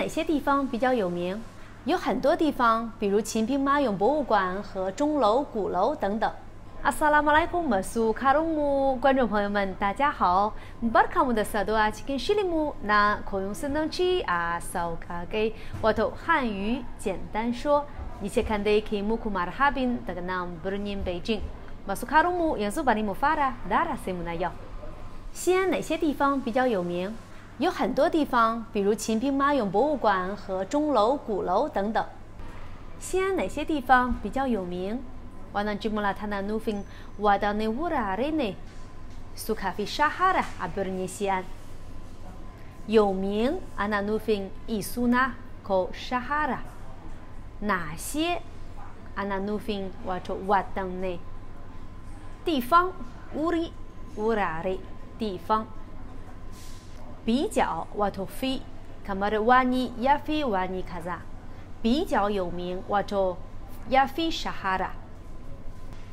哪些地方比较有名？有很多地方，比如秦兵马俑博物馆和钟楼、鼓楼等等。Assalamualaikum warahmatullahi 观众朋友们，大家好。Berkamu da sadua cikin shilimu na koyung senangci asal wato 汉语简单说。一切看得给木库马尔哈宾的个nam bernin北京。Masuk karungmu yang subani mufara darah semunaya。西安哪些地方比较有名？有很多地方，比如秦兵马俑博物馆和钟楼、鼓楼等等。西安哪些地方比较有名？Wana jumlah tanah nufing wadane wurare sukafi syahara abernya 西安。有名 ana nufing isuna ko syahara。哪些 ana nufing wato wadang ne。地方 uri wurare 地方。比较 wato fi kamar wani yafi wani kaza。比较有名 wato yafi syahara。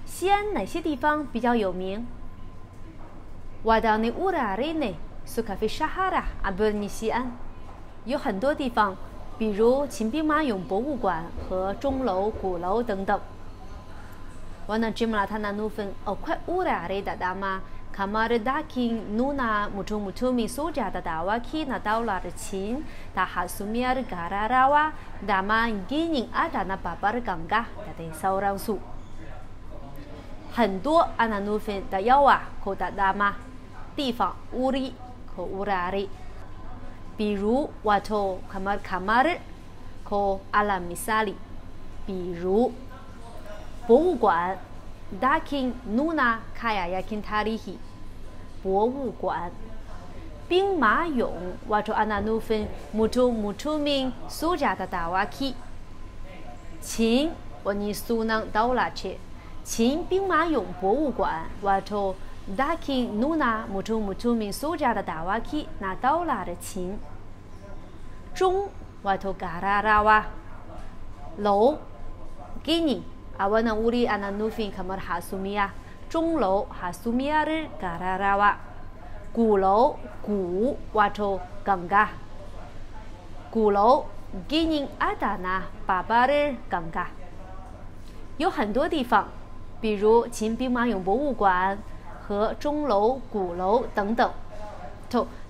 西安哪些地方比较有名 ？Wadani urare sukafi syahara aberni 西安。有很多地方，比如秦兵马俑博物馆和钟楼、鼓楼等等。Wana jumlah tanah nufeng okwet urare dadama kamar daking nuna mutu-mutumi soja dadawaki na daular Qin da hasumiar gararawa dama gining ada na babar gangga dadai sauran su。很多 ana nufeng da yawa ko dadama 地方 uri ko urare。比如 wato kamar ko alam misali。比如博物馆 daking nuna kaya yakin tarihi 博物馆。兵马俑 wato ana nufeng mutu-mutumin soja dadawaki。秦 wani sunang daulace。秦兵马俑博物馆 wato daking nuna mutu-mutumin soja dadawaki na daular Qin。钟 wato gararawa。楼 gini awana uri ana nufing kamar hasumia。钟楼 hasumiar gararawa。鼓楼 鼓 wato gangga。鼓楼 gining ada na babar gangga。有很多地方，比如秦兵马俑博物馆和钟楼、鼓楼等等。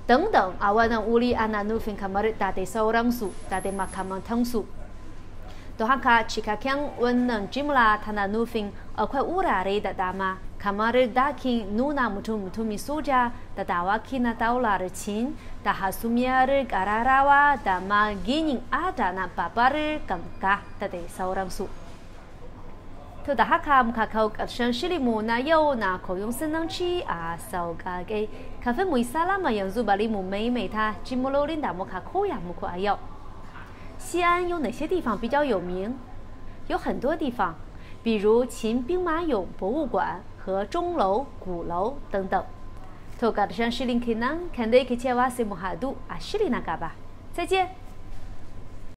等等 awana uli ana nufing kamar dade seorang su dade makaman tangsu。Dohaka jika kyang wenang jumlah tanah nufing akwai urare dadama kamar daking nuna mutu-mutumi soja dadawaki na daular Qin da hasumiar gararawa dama gining ada na babar gangga dade seorang su。To da haka muka kawo ƙarshen shirinmu na yau na koyon sunanci a sauƙaƙe. Kafin mu yi salama yanzu bari mu maimaita jimlolin da muka koya muku a yau. 西安有哪些地方比较有名？有很多地方，比如秦兵马俑博物馆和钟楼、鼓楼等等。To ƙarshen shirin kenan kan dai ke cewa sai mu haɗu a shiri na gaba. 再见。